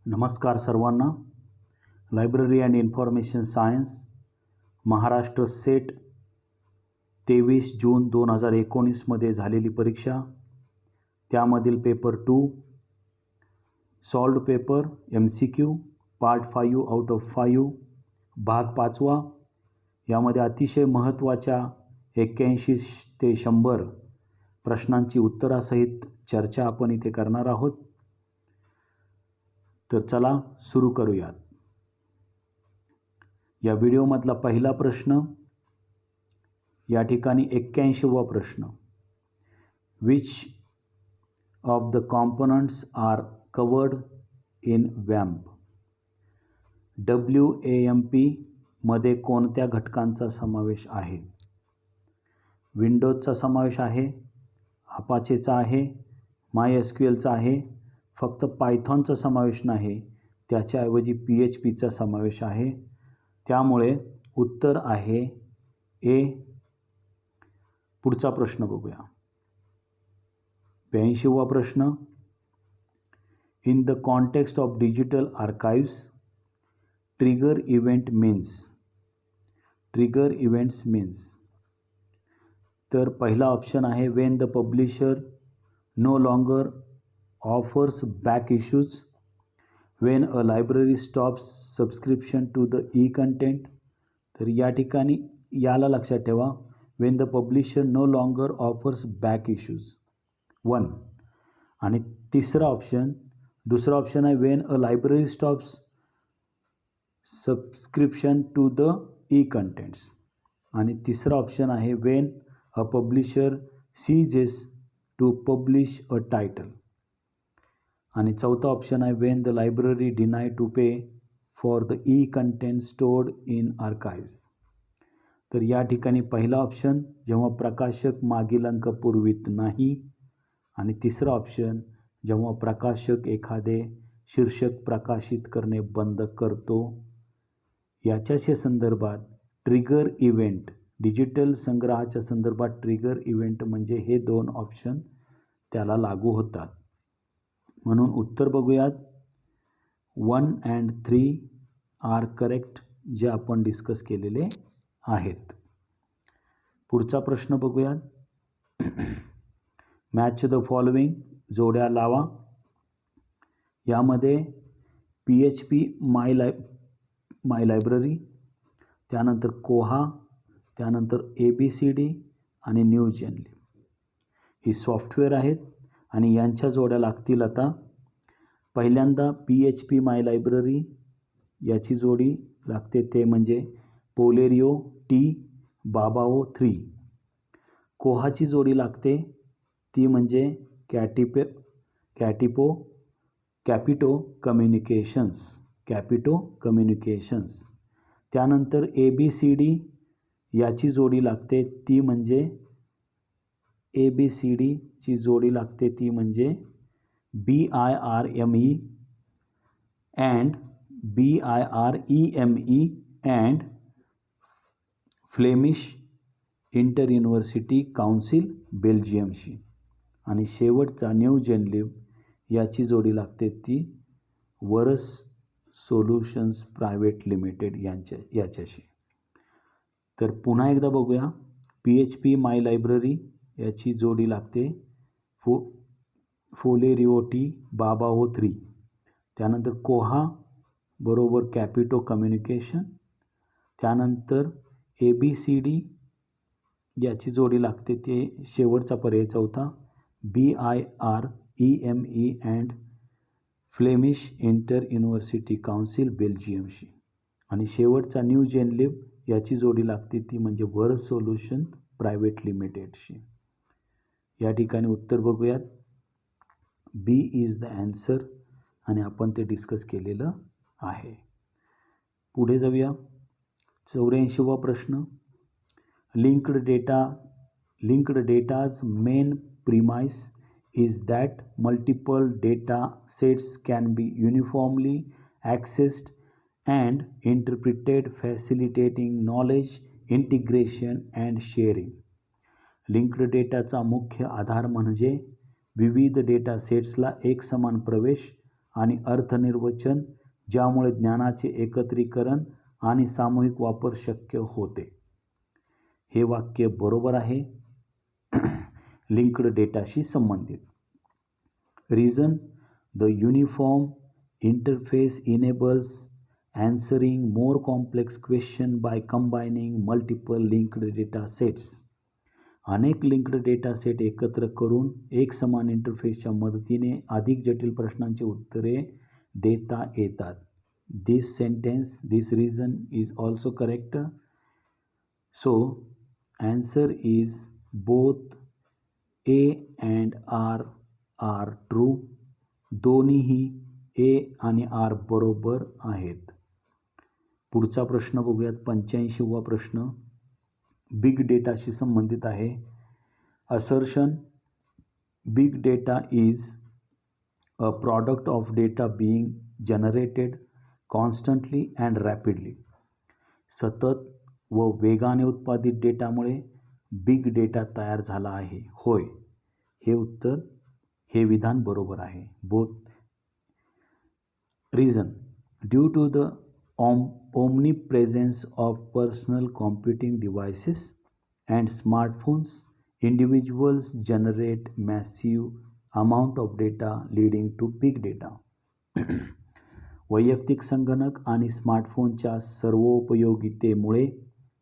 नमस्कार सर्वांना. Library and information science Maharashtra set 23 जून 2019मध्ये झालेली परीक्षा, त्यामधील paper 2 solved paper MCQ part 5 out of 5 भाग 5वा. यामध्ये अतिशय महत्त्वाच्या 81 ते 100 प्रश्नांची उत्तरासहित चर्चा आपण इथे करणार आहोत. तर चला सुरू करूयात. या व्हिडिओमधला पहिला प्रश्न, या ठिकाणी 81वा प्रश्न. Which of the components are covered in WAMP? WAMP मध्ये कोणत्या घटकांचा समावेश आहे? विंडोजचा समावेश आहे, अपाचेचा आहे, MySQLचा आहे, फक्त पायथॉनचा समावेश नाही, त्याच्याऐवजी PHPचा समावेश आहे. त्यामुळे उत्तर आहे ए. पुढचा प्रश्न बघूया. 82वा प्रश्न. In the context of digital archives, trigger event means. Trigger events means. तर पहिला ऑप्शन आहे when the publisher no longer offers back issues, when a library stops subscription to the content. तर या ठिकाणी याला लक्षात ठेवा, when the publisher no longer offers back issues 1. आणि दुसरा ऑप्शन आहे when a library stops subscription to the contents. आणि तिसरा ऑप्शन आहे when a publisher ceases to publish a title. आणि चौथा ऑप्शन आहे when the library deny to pay for the content stored in archives. तर या ठिकाणी पहिला ऑप्शन जेव्हा प्रकाशक मागील अंक पुरवित नाही, आणि तिसरा ऑप्शन जेव्हा प्रकाशक एखादे शीर्षक प्रकाशित करणे बंद करतो. याच्याशी संदर्भात ट्रिगर इव्हेंट, डिजिटल संग्रहाच्या संदर्भात ट्रिगर इव्हेंट म्हणजे हे 2 ऑप्शन त्याला लागू होतात. म्हणून उत्तर बघूयात. 1 and 3 आर करेक्ट, जे आपण डिस्कस केलेले आहेत. पुढचा प्रश्न बघूयात. मॅच द फॉलोइंग, जोड्या लावा. यामध्ये PHP माय लायब्ररी, त्यानंतर कोहा, त्यानंतर ABCD आणि न्यू जेनली ही सॉफ्टवेअर आहेत आणि यांच्या जोड्या लागतील. आता पहिल्यांदा PHP माय लायब्ररी याची जोडी लागते, ते म्हणजे पोलेरिओ T बाबाओ 3. कोहाची जोडी लागते, ती म्हणजे कॅपिटो कम्युनिकेशन्स. त्यानंतर ABCD याची जोडी लागते, ती म्हणजे ABCDची जोडी लागते, ती म्हणजे BIREME and Flemish inter university council बेल्जियमशी. आणि शेवटचा न्यू जेनलिव्ह याची जोडी लागते, ती वरस सोल्युशन्स प्रायव्हेट लिमिटेड याच्याशी. तर पुन्हा एकदा बघूया. PHP माय लायब्ररी याची जोडी लागते फोलेरिओ T बाबाओ 3. त्यानंतर कोहा बरोबर कॅपिटो कम्युनिकेशन. त्यानंतर ABCD याची जोडी लागते, ते शेवटचा पर्याय चौथा BIREME and Flemish inter university council बेल्जियमशी. आणि शेवटचा न्यू जेनलिव्ह याची जोडी लागते, ती म्हणजे वर्स सोल्युशन प्रायव्हेट लिमिटेडशी. या ठिकाणी उत्तर बघूयात. B इज द ॲन्सर, आणि आपण ते डिस्कस केलेलं आहे. पुढे जाऊया. 84वा प्रश्न. Linked data's main premise is that multiple data sets can be uniformly accessed and interpreted, facilitating knowledge integration and sharing. Linked डेटाचा मुख्य आधार म्हणजे विविध डेटा सेट्सला एकसमान प्रवेश आणि अर्थनिर्वचन, ज्यामुळे ज्ञानाचे एकत्रीकरण आणि सामूहिक वापर शक्य होते. हे वाक्य बरोबर आहे. लिंक्ड डेटाशी संबंधित. Reason, the uniform interface enables answering more complex question by combining multiple linked data sets. अनेक लिंक्ड डेटा सेट एकत्र करून एक समान इंटरफेसच्या मदतीने अधिक जटिल प्रश्नांची उत्तरे देता येतात. This reason is also correct. So, answer is both A and R are true. दोन्हीही A आणि R बरोबर आहेत. पुढचा प्रश्न बघूयात. 85वा प्रश्न बिग डेटाशी संबंधित आहे. Assertion, big data is a product of data being generated constantly and rapidly. सतत व वेगाने उत्पादित डेटामुळे बिग डेटा तयार झाला आहे. होय, हे विधान बरोबर आहे. Both. Reason, due to the omnipresence of personal computing devices and smartphones, individuals generate massive amount of data leading to big data. वैयक्तिक संगणक आणि स्मार्टफोनच्या सर्वोपयोगितेमुळे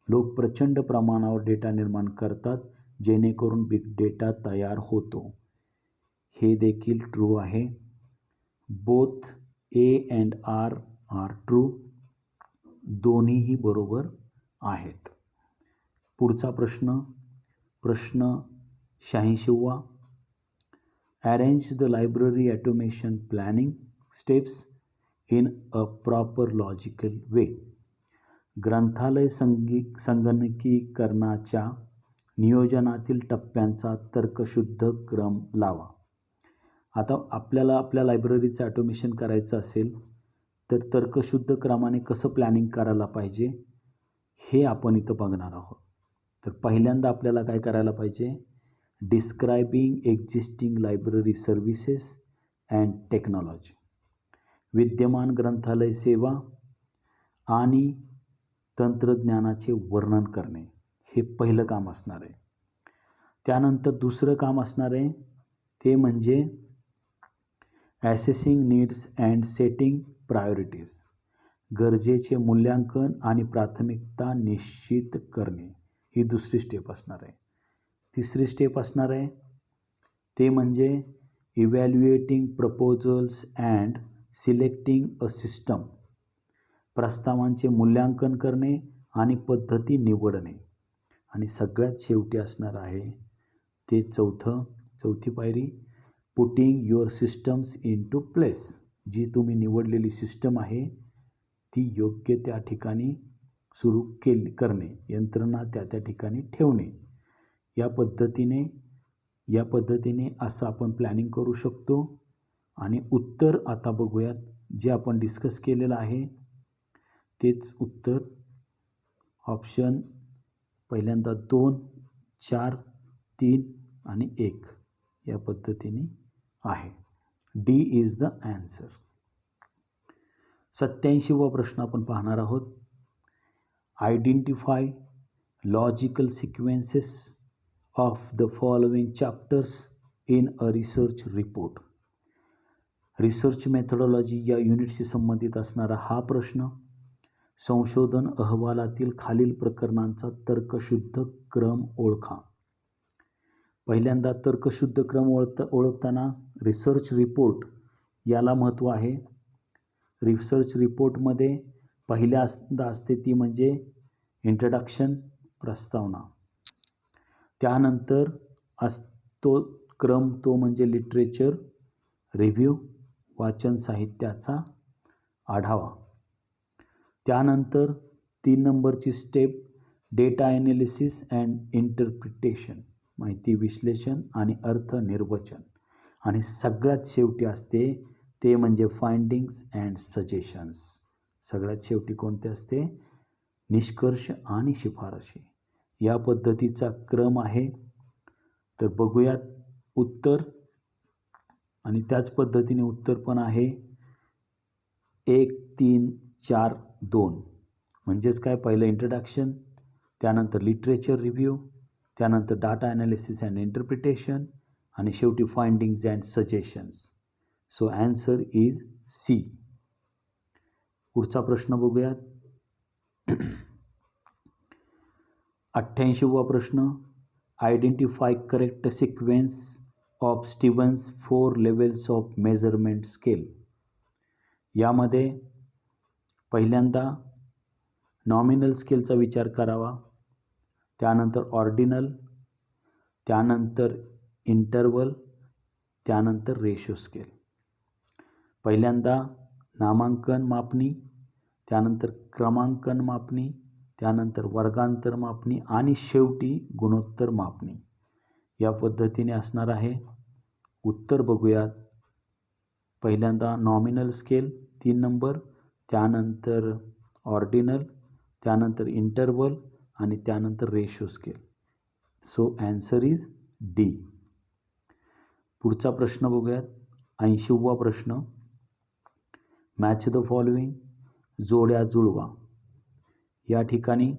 लोक प्रचंड प्रमाणावर डेटा निर्माण करतात, जेणेकरून बिग डेटा तयार होतो. हे देखील ट्रू आहे. Both A and R are true. दोन्हीही बरोबर आहेत. पुढचा प्रश्न 86वा. Arrange the library automation planning steps in a proper logical way. ग्रंथालय संगणकीकरणाच्या नियोजनातील टप्प्यांचा तर्कशुद्ध क्रम लावा. आता आपल्याला आपल्या लायब्ररीचं ऑटोमेशन करायचं असेल तर तर्कशुद्ध क्रमाने कसं प्लॅनिंग करायला पाहिजे हे आपण इथं बघणार आहोत. तर पहिल्यांदा आपल्याला काय करायला पाहिजे, describing existing library services and technology. विद्यमान ग्रंथालय सेवा आणि तंत्रज्ञानाचे वर्णन करणे हे पहिलं काम असणार आहे. त्यानंतर दुसरं काम असणार आहे ते म्हणजे ॲसेसिंग नीड्स अँड सेटिंग प्रायोरिटीज. गरजेचे मूल्यांकन आणि प्राथमिकता निश्चित करणे ही दुसरी स्टेप असणार आहे. तिसरी स्टेप असणार आहे ते म्हणजे evaluating proposals and selecting a system. प्रस्तावांचे मूल्यांकन करणे आणि पद्धती निवडणे. आणि सगळ्यात शेवटी असणार आहे ते चौथी पायरी, putting your systems into place. जी तुम्ही निवडलेली सिस्टम आहे ती योग्य त्या ठिकाणी सुरू करणे, यंत्रणा त्या ठिकाणी ठेवणे. या पद्धतीने असं आपण प्लॅनिंग करू शकतो. आणि उत्तर आता बघूयात. जे आपण डिस्कस केलेलं आहे तेच उत्तर ऑप्शन पहिल्यांदा 2, 4, 3 आणि 1 या पद्धतीने आहे. D is the answer. 87वा प्रश्न आपण पाहणार आहोत. Identify logical sequences of the following chapters in a research report. Research methodology या युनिटशी संबंधित असणारा हा प्रश्न. संशोधन अहवालातील खालील प्रकरणांचा तर्कशुद्ध क्रम ओळखा. पहिल्यांदा तर्कशुद्ध क्रम ओळखताना रिसर्च रिपोर्ट याला महत्त्व आहे. रिसर्च रिपोर्टमध्ये पहिल्यांदा असते ती म्हणजे इंट्रोडक्शन, प्रस्तावना. त्यानंतर असतो क्रम तो म्हणजे लिटरेचर रिव्ह्यू, वाचन साहित्याचा आढावा. त्यानंतर 3 नंबरची step data analysis and interpretation, माहिती विश्लेषण आणि अर्थ निर्वचन. आणि सगळ्यात शेवटी असते ते म्हणजे फाइंडिंग्स अँड सजेशन्स. सगळ्यात शेवटी कोणते असते, निष्कर्ष आणि शिफारशी. या पद्धतीचा क्रम आहे. तर बघूयात उत्तर. आणि त्याच पद्धतीने उत्तर पण आहे 1, 3, 4, 2 म्हणजेच काय, पहिलं इंट्रोडक्शन, त्यानंतर लिटरेचर रिव्ह्यू, त्यानंतर डाटा ॲनालिसिस अँड इंटरप्रिटेशन आणि शेवटी findings and suggestions. So answer is C. पुढचा प्रश्न बघूयात. 88वा प्रश्न. Identify correct sequence of Stevens 4 levels of measurement scale. यामध्ये पहिल्यांदा नॉमिनल स्केलचा विचार करावा, त्यानंतर ऑर्डिनल, त्यानंतर इंटरवल, त्यानंतर रेशो स्केल. पहिल्यांदा नामांकन मापणी, त्यानंतर क्रमांकन मापणी, त्यानंतर वर्गांतर मापणी आणि शेवटी गुणोत्तर मापणी. या पद्धतीने असणार आहे. उत्तर बघूयात. पहिल्यांदा नॉमिनल स्केल 3 नंबर, त्यानंतर ऑर्डिनल, त्यानंतर इंटरवल आणि त्यानंतर ratio scale. So answer is D. पुढचा प्रश्न बघूयात. 80वा प्रश्न. मॅच द फॉलोइंग, जोड्या जुळवा. या ठिकाणी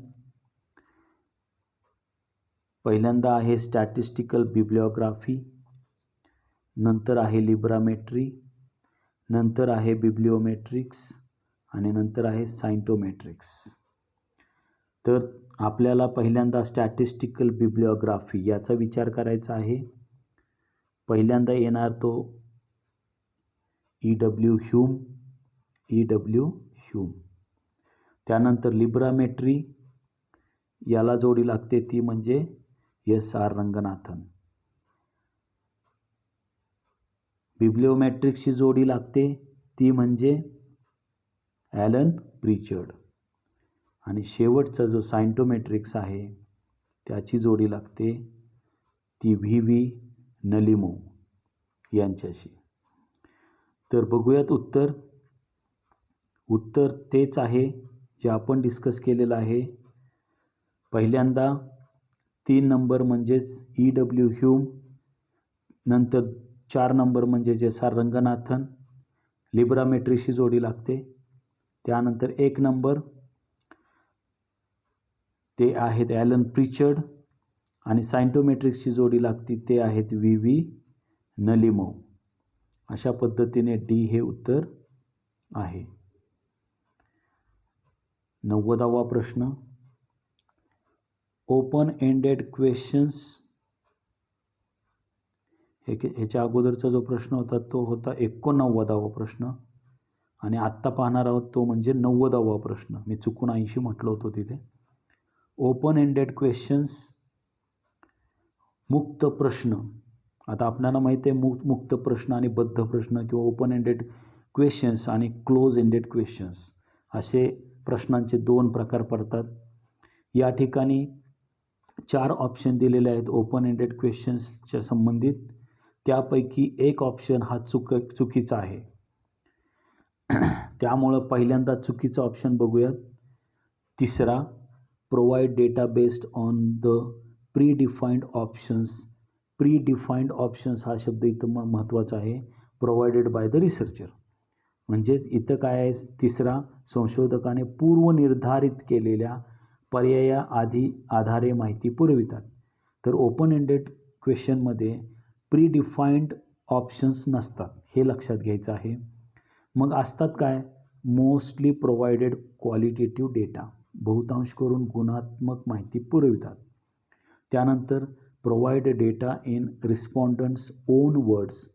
पहिल्यांदा आहे स्टॅटिस्टिकल बिब्लिओग्राफी, नंतर आहे लिब्रामेट्री, नंतर आहे बिब्लिओमेट्रिक्स आणि नंतर आहे सायंटोमेट्रिक्स. तर आपल्याला पहिल्यांदा स्टॅटिस्टिकल बिब्लिओग्राफी याचा विचार करायचा आहे. पहिल्यांदा येणार तो E.W. ह्यूम. त्यानंतर लिब्रामेट्री, याला जोडी लागते ती म्हणजे S.R. रंगनाथन. बिब्लिओमेट्रिक्सची जोडी लागते ती म्हणजे ॲलन प्रिचर्ड. आणि शेवटचा जो सायंटोमेट्रिक्स आहे त्याची जोडी लागते ती V.V. नलिमो यांच्याशी. तर बघूयात उत्तर. उत्तर तेच आहे जे आपण डिस्कस केलेलं आहे. पहिल्यांदा 3 नंबर म्हणजेच E.W. ह्यूम, नंतर 4 नंबर म्हणजे S.R. रंगनाथन, लिब्रामेट्रीशी जोडी लागते. त्यानंतर 1 नंबर ते आहेत ॲलन प्रिचर्ड आणि सायंटोमेट्रिक्सची जोडी लागते ते आहेत V.V. नलिमो. अशा पद्धतीने डी हे उत्तर आहे. 90वा प्रश्न. Open ended questions. ह्याच्या अगोदरचा जो प्रश्न होता तो होता 89वा प्रश्न आणि आत्ता पाहणार आहोत तो म्हणजे 90वा प्रश्न. मी चुकून 80 म्हटलं होतं तिथे. ओपन एंडेड क्वेश्चन्स, मुक्त प्रश्न. आता आपल्याला माहिती आहे मुक्त प्रश्न आणि बद्ध प्रश्न किंवा ओपन एंडेड क्वेश्चन्स आणि क्लोज एंडेड क्वेश्चन्स असे प्रश्नांचे 2 प्रकार पडतात. या ठिकाणी 4 ऑप्शन दिलेले आहेत ओपन एंडेड क्वेश्चन्सच्या संबंधित. त्यापैकी एक ऑप्शन हा चुकीचा आहे. त्यामुळं पहिल्यांदा चुकीचा ऑप्शन बघूयात. तिसरा, provide data based on the pre defined options. Pre defined options हा शब्द इथं महत्त्वाचा आहे. Provided by the researcher. म्हणजेच इथं काय आहे, तिसरा, संशोधकाने पूर्वनिर्धारित केलेल्या आधारे माहिती पुरवितात. तर ओपन एंडेड क्वेश्चनमध्ये प्री डिफाईंड ऑप्शन्स नसतात, हे लक्षात घ्यायचं आहे. मग असतात काय, मोस्टली प्रोव्हाइडेड क्वालिटेटिव्ह डेटा, बहुतांश करून गुणात्मक माहिती पुरवितात. त्यानंतर provide data in respondents own words.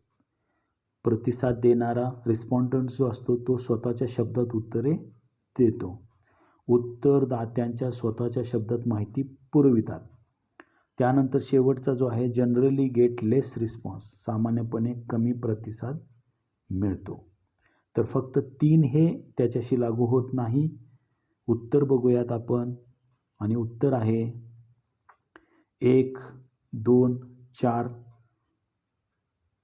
प्रतिसाद देणारा रिस्पॉन्डंट जो असतो तो स्वतःच्या शब्दात उत्तरे देतो. उत्तरदात्यांच्या स्वतःच्या शब्दात माहिती पुरवितात. त्यानंतर शेवटचा जो आहे, जनरली गेट लेस रिस्पॉन्स. सामान्यपणे कमी प्रतिसाद मिळतो. तर फक्त 3 हे त्याच्याशी लागू होत नाही. उत्तर बघूयात आपण. आणि उत्तर आहे 1, 2, 4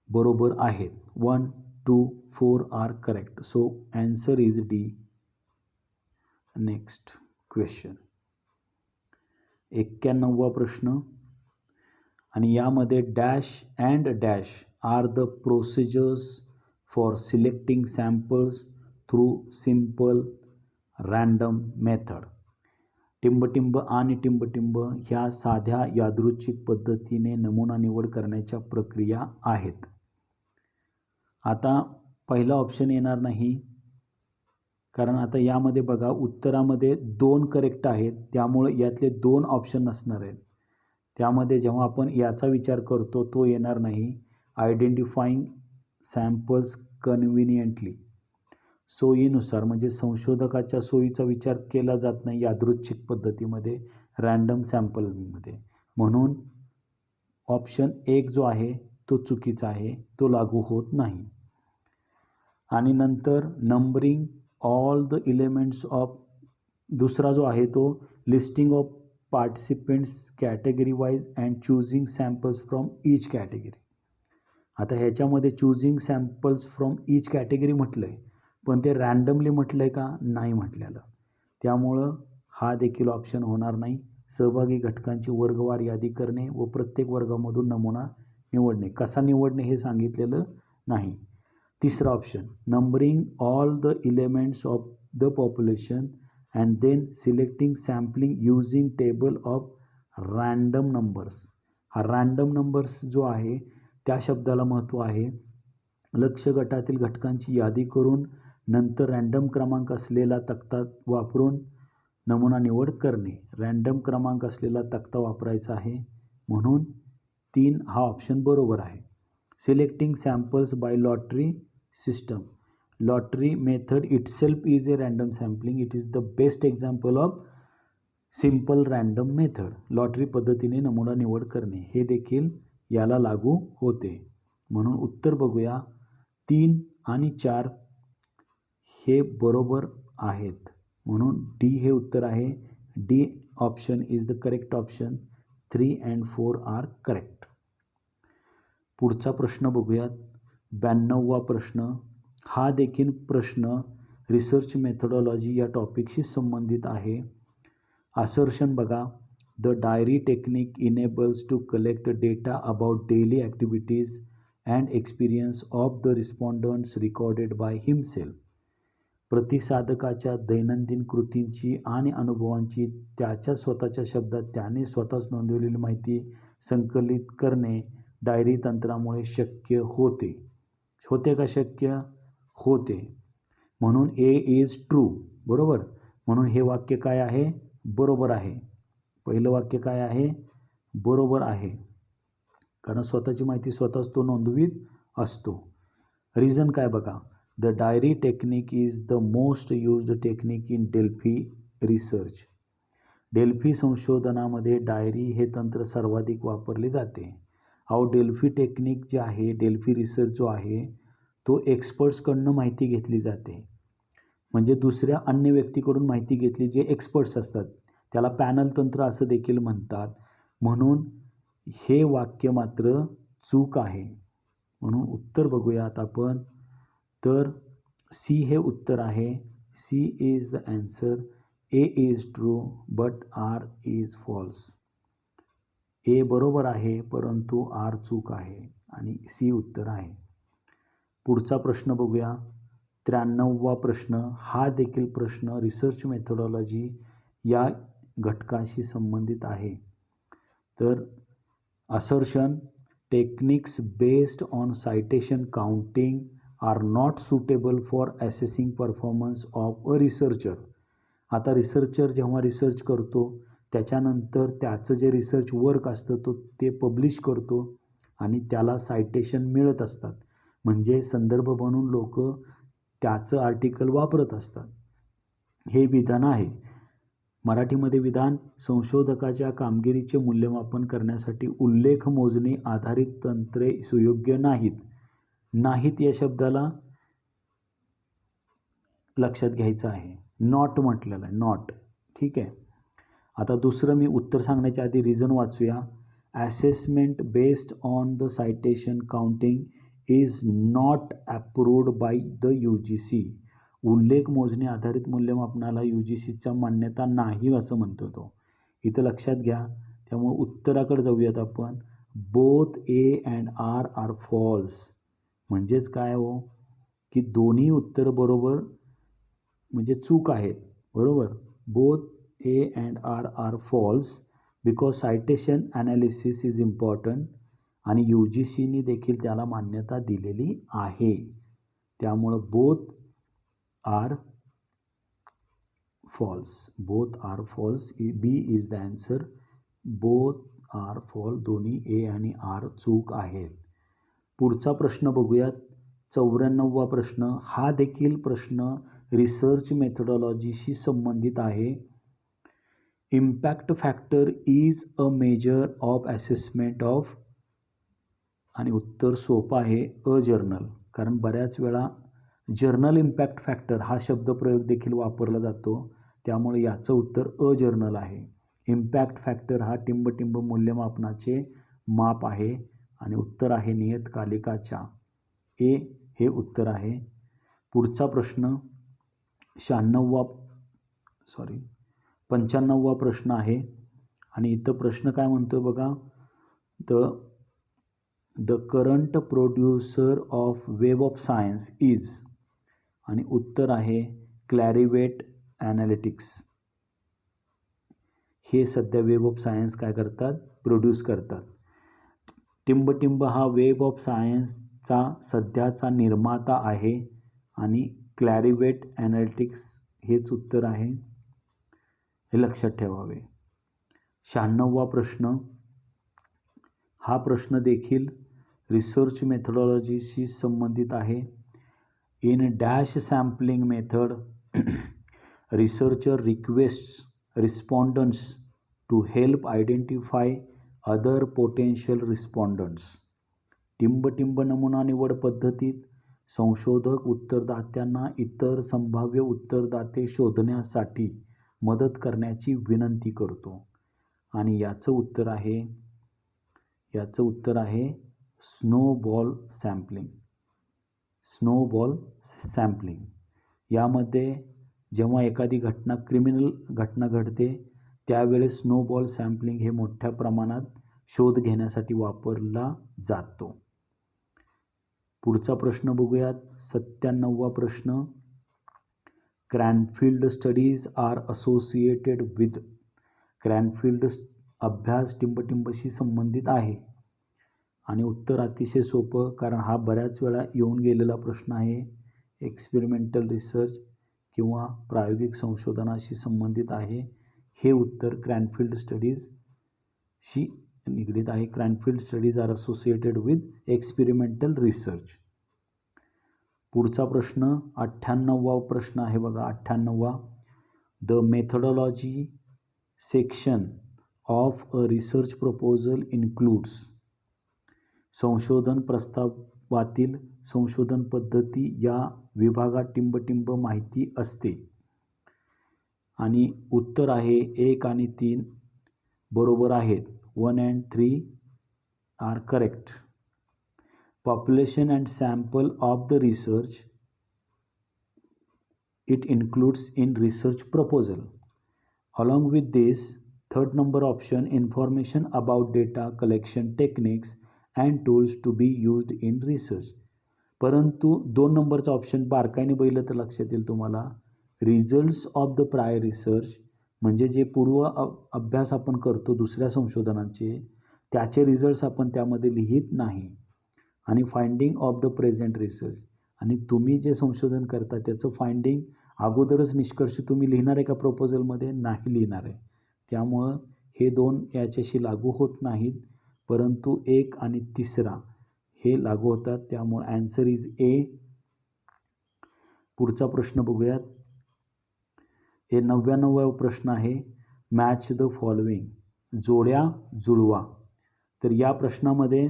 बरोबर आहेत. 1, 2, 4 are correct. So answer is D. Next question. 91वा प्रश्न. आणि यामध्ये dash and dash are the procedures for selecting samples through simple random method. टिंबटिंब आणि टिंबटिंब ह्या साध्या यादृच्छिक पद्धतीने नमुना निवड करण्याच्या प्रक्रिया आहेत. आता पहिला ऑप्शन येणार नाही, कारण आता यामध्ये बघा उत्तरामध्ये 2 करेक्ट आहेत, त्यामुळे यातले 2 ऑप्शन नसणार आहेत. त्यामध्ये जेव्हा आपण याचा विचार करतो तो येणार नाही. आयडेंटिफाईंग सॅम्पल्स कन्व्हिनियंटली, सोयीनुसार, म्हणजे संशोधकाच्या सोयीचा विचार केला जात नाही यादृच्छिक पद्धतीमध्ये, रँडम सॅम्पलमध्ये. म्हणून ऑप्शन 1 जो आहे तो चुकीचा आहे, तो लागू होत नाही. आणि नंतर numbering all the elements of, दुसरा जो आहे तो listing of participants category wise and choosing samples from each category. आता ह्याच्यामध्ये choosing samples from each category म्हटलं आहे, पण ते रँडमली म्हटलं आहे का? नाही म्हटलेलं. त्यामुळं हा देखील ऑप्शन होणार नाही. सहभागी घटकांची वर्गवार यादी करणे व प्रत्येक वर्गामधून नमुना निवडणे. कसा निवडणे हे सांगितलेलं नाही. तिसरा option numbering all the elements of the population and then selecting sampling using table of random numbers. हा रँडम नंबर्स जो आहे त्या शब्दाला महत्त्व आहे. लक्ष्य गटातील घटकांची यादी करून नंतर रँडम क्रमांक असलेला तक्ता वापरून नमुना निवड करणे. रँडम क्रमांक असलेला तक्ता वापरायचा आहे, म्हणून 3 हा ऑप्शन बरोबर आहे. Selecting samples by lottery system. Lottery method itself is a random sampling. It is the best example of simple random method. Lottery पद्धतीने नमुना निवड करणे हे देखील याला लागू होते. म्हणून उत्तर बघूया, 3 आणि 4 हे बरोबर आहेत. म्हणून डी हे उत्तर आहे. D option is the correct option. 3 and 4 are correct. पुढचा प्रश्न बघूयात. 92वा प्रश्न. हा देखील प्रश्न रिसर्च मेथोडॉलॉजी या टॉपिकशी संबंधित आहे. असर्शन बघा. The diary technique enables to collect data about daily activities and experience of the respondents recorded by himself. प्रतिसादकाच्या दैनंदिन कृतींची आणि अनुभवांची त्याच्या स्वतःच्या शब्दात त्याने स्वतःच नोंदवलेली माहिती संकलित करणे डायरी तंत्रामुळे शक्य होते. होते का शक्य? होते. म्हणून ए इज ट्रू. बरोबर. म्हणून हे वाक्य काय आहे? बरोबर आहे. पहिलं वाक्य काय आहे? बरोबर आहे, कारण स्वतःची माहिती स्वतःच तो नोंदवीत असतो. रिझन काय बघा. The diary technique is the most used technique in Delphi research. Delphi संशोधनामध्ये डायरी हे तंत्र सर्वाधिक वापरले जाते. अहो डेल्फी टेक्निक जे आहे, डेल्फी रिसर्च जो आहे तो एक्सपर्ट्सकडून माहिती घेतली जाते. म्हणजे दुसऱ्या अन्य व्यक्तीकडून माहिती घेतली, जे एक्सपर्ट्स असतात. त्याला पॅनल तंत्र असं देखील म्हणतात. म्हणून हे वाक्य मात्र चूक आहे. म्हणून उत्तर बघूयात आपण. तर सी हे उत्तर आहे. C is the answer. A is true but R is false. A बरोबर आहे, परंतु आर चूक आहे आणि सी उत्तर आहे. पुढचा प्रश्न बघूया. 93वा प्रश्न. हा देखील प्रश्न रिसर्च मेथोडॉलॉजी या घटकाशी संबंधित आहे. तर assertion techniques based on citation counting are not suitable for assessing performance of a researcher. आता रिसर्चर जेव्हा रिसर्च करतो त्याच्यानंतर त्याचं जे रिसर्च वर्क असतं ते पब्लिश करतो आणि त्याला सायटेशन मिळत असतात. म्हणजे संदर्भ बनवून लोक त्याचं आर्टिकल वापरत असतात. हे विधान आहे. मराठीमध्ये विधान. संशोधकाच्या कामगिरीचे मूल्यमापन करण्यासाठी उल्लेख मोजणी आधारित तंत्रे सुयोग्य नाहीत. नाहीत या शब्दाला लक्षात घ्यायचं आहे. नॉट म्हटलेलं आहे. नॉट. ठीक आहे. आता दुसरं मी उत्तर सांगण्याच्या आधी रिझन वाचूया. Assessment based on the citation counting is not approved by the UGC. उल्लेख मोजणी आधारित मूल्यमापनाला UGCचा मान्यता नाही असं म्हणतो तो. इथं लक्षात घ्या. त्यामुळे उत्तराकडे जाऊयात आपण. Both A and R are false. म्हणजेच काय हो, की दोन्ही उत्तर बरोबर म्हणजे चूक आहेत, बरोबर. Both A and R false because citation analysis is important आणि UGCनी देखील त्याला मान्यता दिलेली आहे. त्यामुळं both are false. B is the answer. Both are false. दोन्ही ए आणि आर चूक आहेत. पुढचा प्रश्न बघूयात. 94वा प्रश्न. हा देखील प्रश्न रिसर्च मेथडॉलॉजीशी संबंधित आहे. Impact factor is a measure of assessment of, आणि उत्तर सोपं आहे, अ जर्नल. कारण बऱ्याच वेळा जर्नल इम्पॅक्ट फॅक्टर हा शब्दप्रयोग देखील वापरला जातो. त्यामुळे याचं उत्तर अ जर्नल आहे. इम्पॅक्ट फॅक्टर हा टिंबटिंब मूल्यमापनाचे माप आहे आणि उत्तर आहे नियतकालिकाच्या. ए हे उत्तर आहे. पुढचा प्रश्न 95वा प्रश्न आहे आणि इथं प्रश्न काय म्हणतो बघा. The current producer of web of science is, आणि उत्तर आहे क्लॅरिवेट ॲनालिटिक्स. हे सध्या वेब ऑफ सायन्स काय करतात, प्रोड्यूस करतात. टिंबटिंब हा वेब ऑफ सायन्सचा सध्याचा निर्माता आहे आणि क्लॅरिवेट ॲनालिटिक्स हेच उत्तर आहे. हे लक्षात ठेवावे. 96वा प्रश्न. हा प्रश्न देखील रिसर्च मेथडॉलॉजीशी संबंधित आहे. In dash sampling method researcher requests respondents to help identify other potential respondents. टिंबटिंब नमुना निवड पद्धतीत संशोधक उत्तरदात्यांना इतर संभाव्य उत्तरदाते शोधण्यासाठी मदत करण्याची विनंती करतो. आणि याचं उत्तर आहे स्नोबॉल सॅम्पलिंग. यामध्ये जेव्हा एखादी क्रिमिनल घटना घडते त्यावेळेस स्नोबॉल सॅम्पलिंग हे मोठ्या प्रमाणात शोध घेण्यासाठी वापरला जातो. पुढचा प्रश्न बघूयात. 97वा प्रश्न. क्रॅनफिल्ड स्टडीज आर असोसिएटेड विथ. क्रॅनफिल्ड अभ्यास टिंबटिंबशी संबंधित आहे आणि उत्तर अतिशय सोपं, कारण हा बऱ्याच वेळा येऊन गेलेला प्रश्न आहे. एक्सपेरिमेंटल रिसर्च किंवा प्रायोगिक संशोधनाशी संबंधित आहे. हे उत्तर क्रॅनफिल्ड स्टडीजशी निगडीत आहे. Cranfield studies are associated with experimental research. पुढचा प्रश्न 98वा प्रश्न आहे बघा. 98वा. The methodology section of a research proposal includes. संशोधन प्रस्तावातील संशोधन पद्धती या विभागात टिंबटिंब माहिती असते. आणि उत्तर आहे 1 आणि 3 बरोबर आहेत. 1 and 3 are correct. Population and sample of the research it includes in research proposal. Along with this, third number option, information about data collection techniques and tools to be used in research. परंतु 2 नंबरचा option बारकाईने बघितलं तर लक्षात येईल तुम्हाला. Results of the prior research म्हणजे जे पूर्व अभ्यास आपण करतो दुसऱ्या संशोधनाचे, त्याचे रिझल्ट्स आपण त्यामध्ये लिहित नाही. आणि finding of the present research, आणि तुम्ही जे संशोधन करता त्याचं फाइंडिंग अगोदरच निष्कर्ष तुम्ही लिहिणार आहे का प्रपोजलमध्ये? नाही लिहिणार आहे. त्यामुळं हे 2 याच्याशी लागू होत नाहीत, परंतु 1 आणि 3 हे लागू होतात. त्यामुळे ॲन्सर इज ए. पुढचा प्रश्न बघूयात. हे 99वा प्रश्न आहे. Match the following. जोड्या जुळवा. तर या प्रश्नामध्ये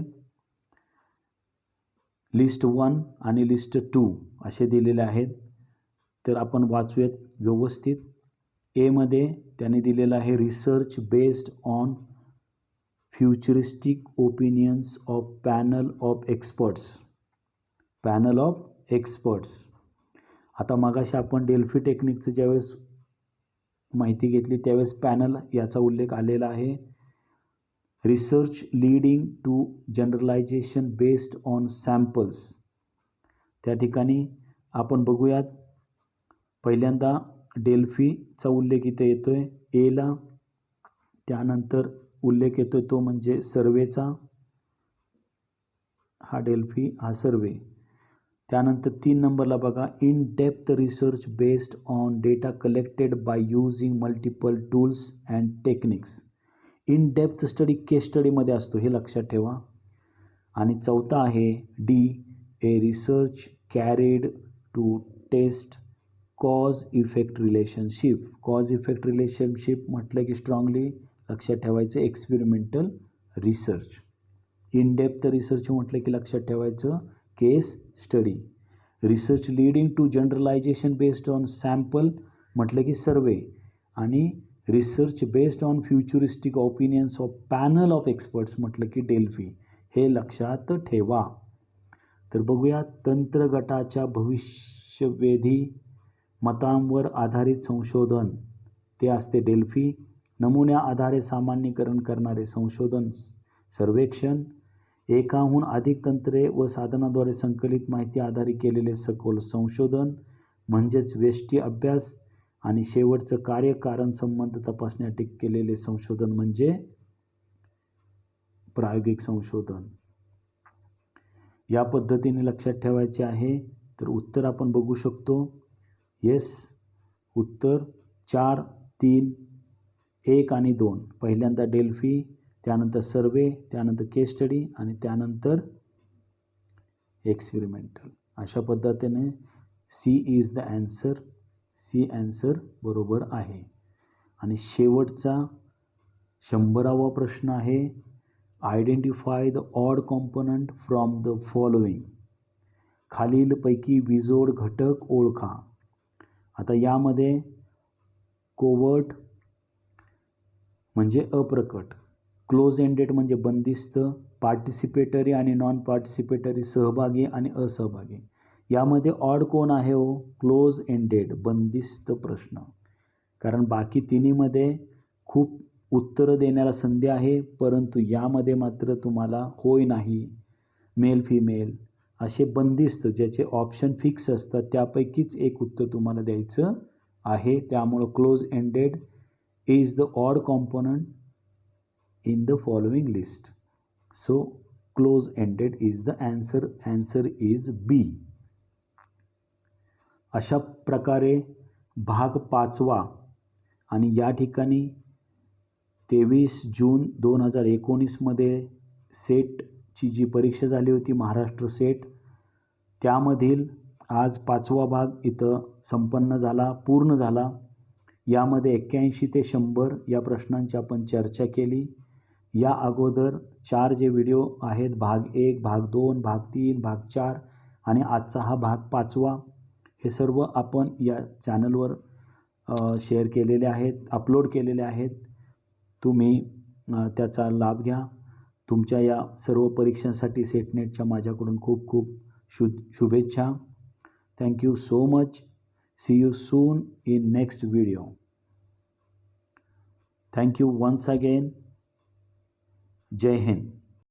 लिस्ट 1 आणि लिस्ट 2 असे दिलेले आहेत. तर आपण वाचूयात व्यवस्थित. एमध्ये त्याने दिलेलं आहे research based on futuristic opinions of panel of experts. आता मगाशी आपण डेल्फी टेक्निकचं ज्यावेळेस माहिती घेतली त्यावेळेस पॅनल याचा उल्लेख आलेला आहे. Research leading to generalization based on samples. त्या ठिकाणी आपण बघूयात पहिल्यांदा डेल्फीचा उल्लेख इथे येतो आहे एला. त्यानंतर उल्लेख येतो तो म्हणजे सर्वेचा, हा डेल्फी हा सर्वे. त्यानंतर 3 नंबरला बघा, in depth research based on data collected by using multiple tools and techniques. In depth study case स्टडीमध्ये असतो, हे लक्षात ठेवा. आणि चौथा आहे D, a research carried to test cause effect relationship. Cause effect relationship म्हटलं की स्ट्रॉंगली लक्षात ठेवायचं experimental research. In depth research म्हटलं की लक्षात ठेवायचं case study. Research leading to generalization based on sample म्हटलं की सर्वे. आणि research based on futuristic opinions of panel of experts म्हटलं की डेल्फी. हे लक्षात ठेवा. तर बघूया, तंत्र गटाच्या भविष्यवेधी मतांवर आधारित संशोधन ते असते डेल्फी. नमुन्या आधारे सामान्यीकरण करणारे संशोधन सर्वेक्षण. एकाहून अधिक तंत्रे व साधनाद्वारे संकलित माहिती आधारित केलेले सखोल संशोधन म्हणजेच व्यष्टी अभ्यास. आणि शेवटचं कार्यकारण संबंध तपासण्यासाठी केलेले संशोधन म्हणजे प्रायोगिक संशोधन. या पद्धतीने लक्षात ठेवायचे आहे. तर उत्तर आपण बघू शकतो. येस, उत्तर 4, 3, 1 आणि 2. पहिल्यांदा डेल्फी, त्यानंतर सर्वे, त्यानंतर केस स्टडी आणि त्यानंतर एक्सपेरिमेंटल. अशा पद्धतीने C is the answer. C answer बरोबर आहे. आणि शेवटचा 100वा प्रश्न आहे, identify the odd component from the following. खालीलपैकी विजोड घटक ओळखा. आता यामध्ये कोवर्ट म्हणजे अप्रकट, क्लोज एंडेड म्हणजे बंदिस्त, पार्टिसिपेटरी आणि नॉन पार्टिसिपेटरी सहभागी आणि असहभागी. यामध्ये ऑड कोण आहे हो? क्लोज एंडेड, बंदिस्त प्रश्न. कारण बाकी तिन्हीमध्ये खूप उत्तरं देण्याला संधी आहे, परंतु यामध्ये मात्र तुम्हाला होय नाही, मेल फिमेल असे बंदिस्त ज्याचे ऑप्शन फिक्स असतात त्यापैकीच एक उत्तर तुम्हाला द्यायचं आहे. त्यामुळं close ended is the odd component in the following list. So close ended is the answer. Answer is B. अशा प्रकारे भाग 5वा आणि या ठिकाणी 23 जून 2019मध्ये सेटची जी परीक्षा झाली होती, महाराष्ट्र सेट, त्यामधील आज 5वा भाग इथं संपन्न झाला, पूर्ण झाला. यामध्ये 81 ते 100 या प्रश्नांची आपण चर्चा केली. या अगोदर 4 जे व्हिडिओ आहेत, भाग 1, भाग 2, भाग 3, भाग 4 आणि आजचा हा भाग 5वा, हे सर्व आपण या चॅनलवर शेअर केलेले आहेत, अपलोड केलेले आहेत. तुम्ही त्याचा लाभ घ्या. तुमच्या या सर्व परीक्षांसाठी सेटनेटच्या माझ्याकडून खूप खूप शुभेच्छा. Thank you so much. See you soon in next video. Thank you once again. जय हिंद.